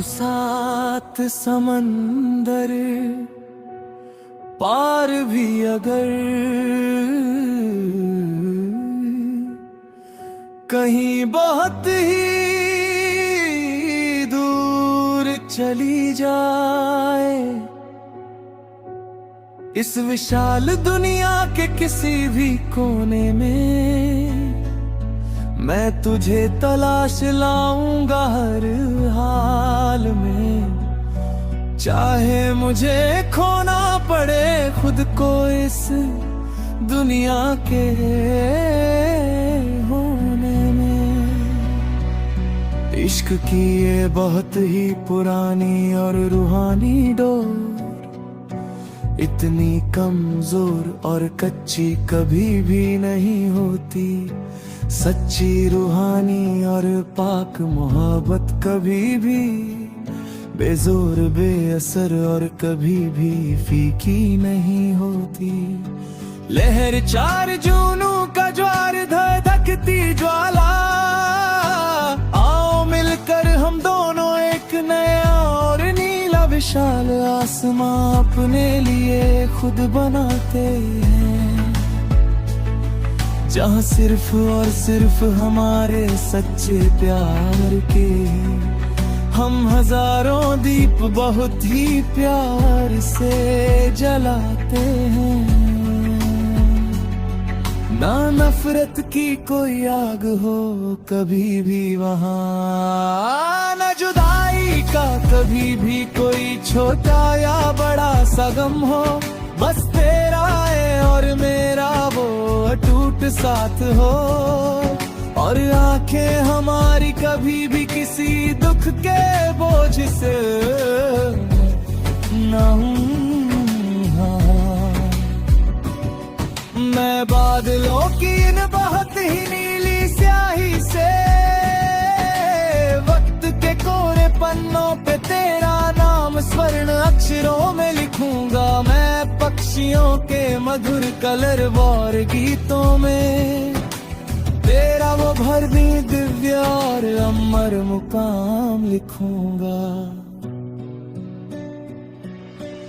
सात समंदर पार भी अगर कहीं बहुत ही दूर चली जाए, इस विशाल दुनिया के किसी भी कोने में मैं तुझे तलाश लाऊंगा हर हाल में। चाहे मुझे खोना पड़े खुद को इस दुनिया के होने में। इश्क की ये बहुत ही पुरानी और रूहानी डोर इतनी कमजोर और कच्ची कभी भी नहीं होती। सच्ची रूहानी और पाक मोहब्बत कभी भी बेजोर बेअसर और कभी भी फीकी नहीं होती। लहर चार जूनों का ज्वार धधकती ज्वाला, आओ मिलकर हम दोनों एक नया और नीला विशाल आसमां अपने लिए खुद बनाते हैं, जहाँ सिर्फ और सिर्फ हमारे सच्चे प्यार के हम हजारों दीप बहुत ही प्यार से जलाते हैं। ना नफरत की कोई आग हो कभी भी वहाँ, न जुदाई का कभी भी कोई छोटा या बड़ा सा गम हो। बस तेरा है और मेरा वो अटूट साथ हो, और आंखें हमारी कभी भी किसी दुख के बोझ से ना मैं बादलों की इन बहुत ही नीली स्याही से वक्त के कोरे पन्नों पे तेरा नाम स्वर्ण अक्षरों में लिखूंगा। मैं पक्षियों के मधुर कलर और गीतों में तेरा वो भरवी दिव्य और अमर मुकाम लिखूंगा।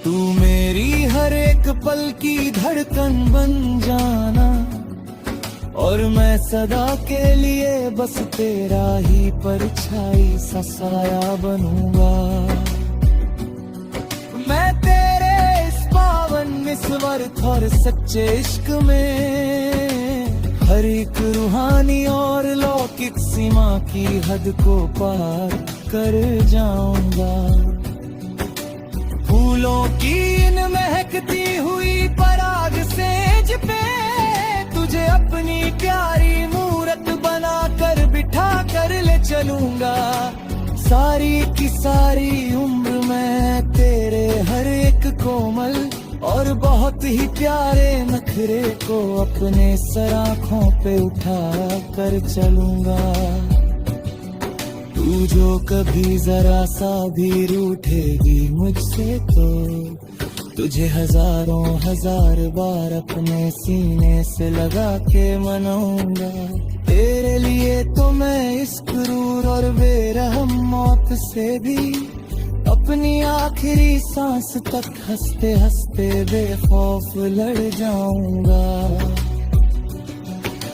तू मेरी हर एक पल की धड़कन बन जाना, और मैं सदा के लिए बस तेरा ही परछाई सा साया बनूंगा। मैं तेरे इस पावन निस्वार्थ और सच्चे इश्क में हर एक रूहानी और लौकिक सीमा की हद को पार कर जाऊंगा। फूलों की इन महकती हुई पराग सेज पे तुझे अपनी प्यारी मूरत बना कर बिठा कर ले चलूंगा। सारी की सारी उम्र मैं तेरे हर एक कोमल और बहुत ही प्यारे नखरे को अपने सराखों पे उठा कर चलूंगा। तू जो कभी जरा सा भी रूठेगी मुझसे तो तुझे हजारों हजार बार अपने सीने से लगा के मनाऊंगा। तेरे लिए तो मैं इस क्रूर और बेरहम मौत से भी अपनी आखिरी सांस तक हंसते हंसते बेखौफ लड़ जाऊंगा।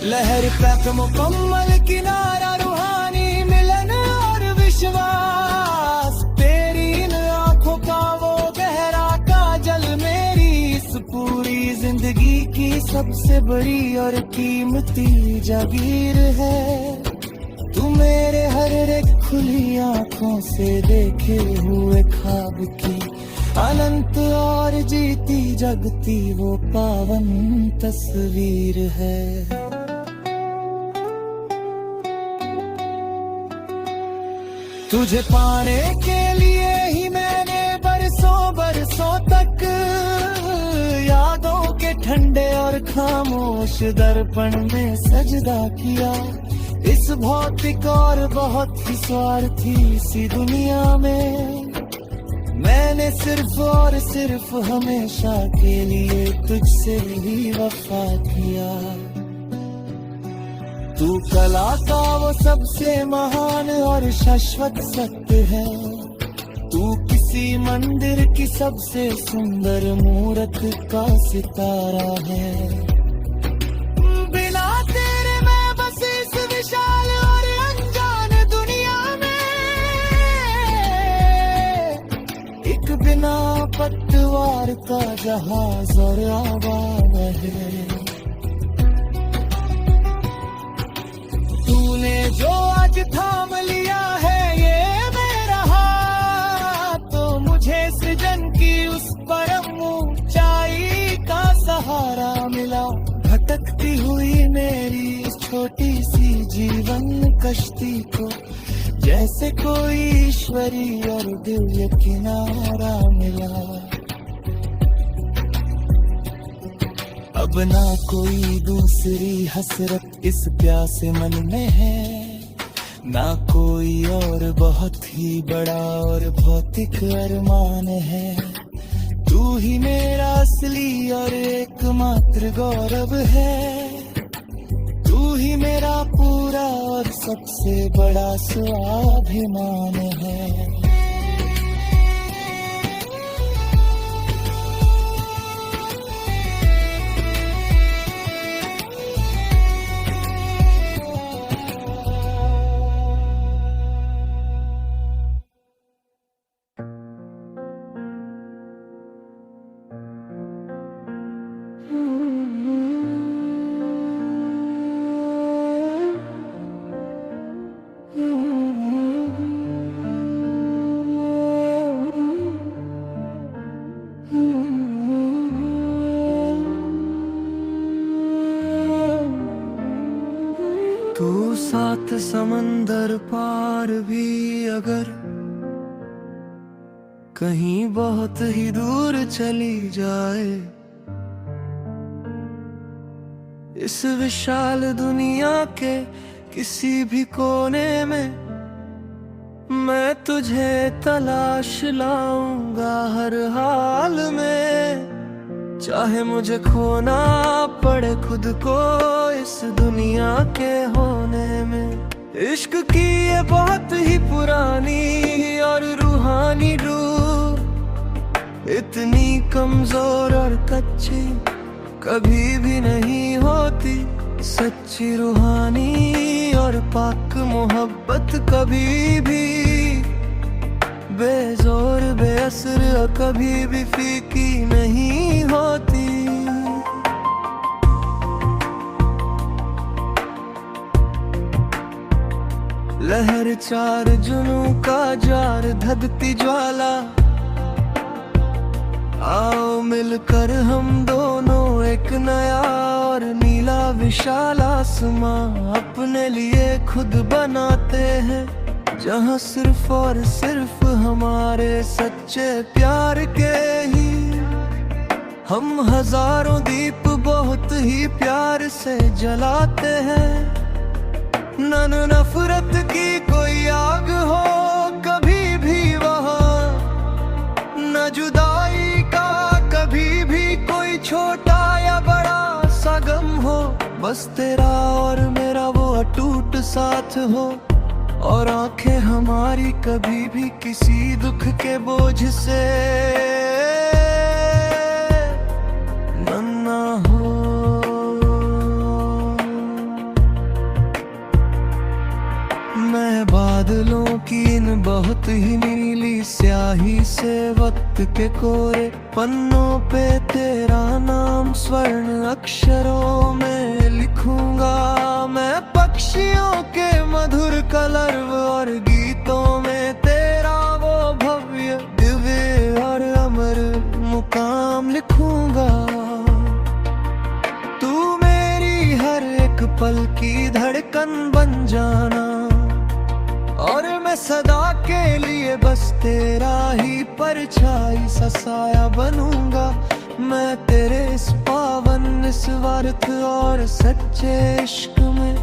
लहर तक मुकम्मल किनारा रूहानी मिलन और विश्वास, तेरी इन आंखों का वो गहरा काजल मेरी इस पूरी जिंदगी की सबसे बड़ी और कीमती जागीर है। तू मेरे हर एक खुली आंखों से देखे हुए ख्वाब की अनंत और जीती जगती वो पावन तस्वीर है। तुझे पाने के लिए ही मैंने बरसों बरसों तक यादों के ठंडे और खामोश दर्पण में सजदा किया। इस भौतिक और बहुत ही स्वार्थी सी दुनिया में मैंने सिर्फ और सिर्फ हमेशा के लिए तुझसे ही वफा किया। तू कला का वो सबसे महान और शाश्वत सत्य है, तू किसी मंदिर की सबसे सुंदर मूरत का सितारा है। बिना तेरे मैं बस इस विशाल और अनजान दुनिया में, एक बिना पतवार का जहाज और आवाज है। तूने जो आज थाम लिया है ये मेरा हाथ, तो मुझे सृजन की उस परम ऊंचाई का सहारा मिला। भटकती हुई मेरी इस छोटी सी जीवन कश्ती को जैसे कोई ईश्वरी और दिव्य किनारा मिला। अब ना कोई दूसरी हसरत इस प्यासे मन में है, ना कोई और बहुत ही बड़ा और भौतिक अरमान है। तू ही मेरा असली और एकमात्र गौरव है, तू ही मेरा पूरा और सबसे बड़ा स्वाभिमान है। तू सात समंदर पार भी अगर कहीं बहुत ही दूर चली जाए, इस विशाल दुनिया के किसी भी कोने में मैं तुझे तलाश लाऊंगा हर हाल में। चाहे मुझे खोना पड़े खुद को इस दुनिया के होने में। इश्क की ये बहुत ही पुरानी और रूहानी रूह इतनी कमजोर और कच्ची कभी भी नहीं होती। सच्ची रूहानी और पाक मोहब्बत कभी भी बेजोर बेअसर और कभी भी फीकी नहीं होती। लहर चार जुनू का जार धधती ज्वाला, आओ मिलकर हम दोनों एक नया और नीला विशाल आसमां अपने लिए खुद बनाते हैं, जहाँ सिर्फ और सिर्फ हमारे सच्चे प्यार के ही हम हजारों दीप बहुत ही प्यार से जलाते हैं। न नफरत की कोई आग हो कभी भी वहाँ, न जुदाई का कभी भी कोई छोटा या बड़ा सा गम हो। बस तेरा और मेरा वो अटूट साथ हो, और आंखें हमारी कभी भी किसी दुख के बोझ से नन्हा हो। मैं बादलों की इन बहुत ही नीली स्याही से वक्त के कोरे पन्नों पे तेरा नाम स्वर्ण अक्षरों में लिखूंगा। मैं पक्षियों के मधुर कलरव और गीतों में तेरा वो भव्य दिव्य और अमर मुकाम लिखूंगा। तू मेरी हर एक पल की धड़कन बन जाना, और मैं सदा के लिए बस तेरा ही परछाई सा साया बनूंगा। मैं तेरे इस पावन निस्वार्थ और सच्चे इश्क में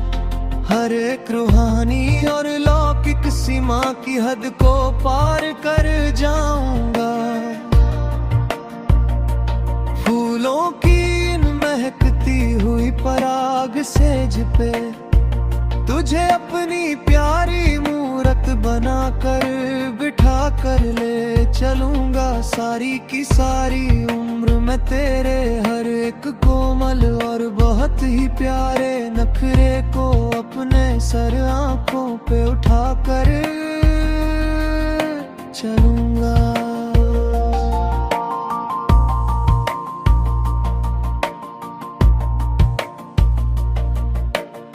हर एक रूहानी और लौकिक सीमा की हद को पार कर जाऊंगा। फूलों की इन महकती हुई पराग सेज पे तुझे अपनी प्यारी मूरत बना कर बिठा कर ले चलूंगा सारी की सारी उम्र मैं तेरे हर एक कोमल और बहुत ही प्यारे नखरे को अपने सर आंखों पे उठा कर चलूंगा।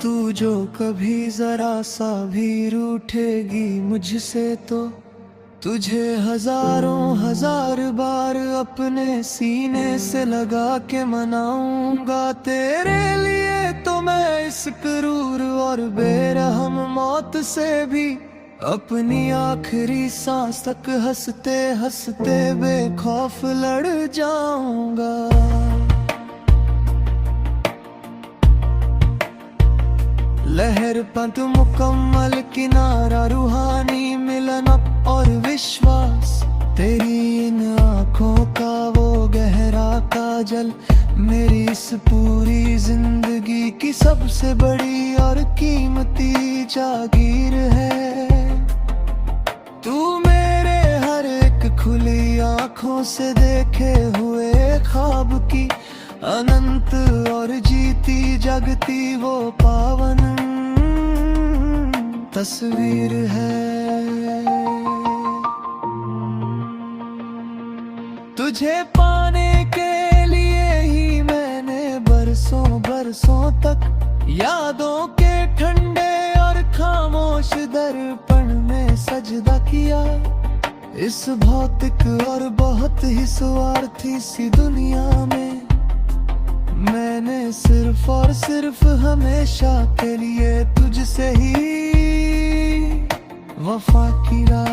तू जो कभी जरा सा भी रूठेगी मुझसे तो तुझे हजारों हजार बार अपने सीने से लगा के मनाऊंगा। तेरे लिए तो मैं इस क्रूर और बेरहम मौत से भी अपनी आखिरी सांस तक हंसते हंसते बेखौफ लड़ जाऊंगा। लहर पंत मुकम्मल किनारा रूहानी मिलन और विश्वास तेरी इन आँखों का वो गहरा काजल मेरी इस पूरी जिंदगी की सबसे बड़ी और कीमती जागीर है। तू मेरे हर एक खुली आँखों से देखे हुए ख्वाब की अनंत और जीती जगती वो पावन तस्वीर है। तुझे पाने के लिए ही मैंने बरसों बरसों तक यादों के ठंडे और खामोश दर्पण में सजदा किया। इस भौतिक और बहुत ही स्वार्थी सी दुनिया में मैंने सिर्फ और सिर्फ हमेशा के लिए तुझसे ही वफा किया।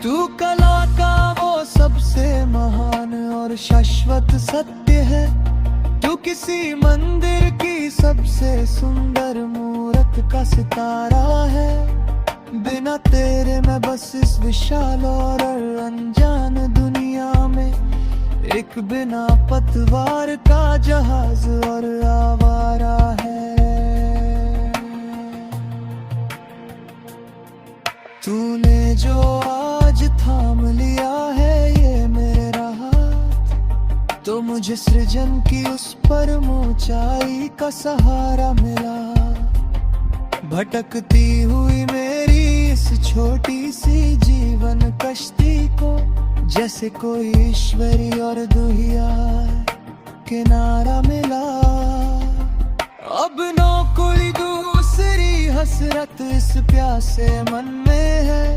तू कला का वो सबसे महान और शाश्वत सत्य है। तू किसी मंदिर की सबसे सुंदर मूरत का सितारा है। बिना तेरे मैं बस इस विशाल और अनजान दुनिया में एक बिना पतवार का जहाज और आवारा है। तूने जो आज थाम लिया है ये मेरा हाथ तो मुझे सृजन की उस परम ऊंचाई का सहारा मिला। भटकती हुई मेरी इस छोटी सी जीवन कश्ती को जैसे कोई ईश्वरी और दुहिया किनारा मिला। अब न कोई दूसरी हसरत इस प्यासे मन में है,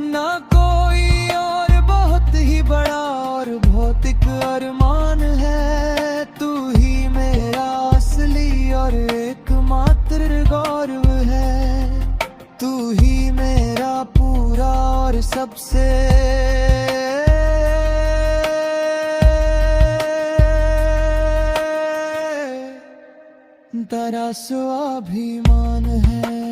ना कोई और बहुत ही बड़ा और भौतिक अरमान है। तू ही मेरा असली और एकमात्र गौरव है। तू ही मेरा पूरा और सबसे बड़ा स्वाभिमान है।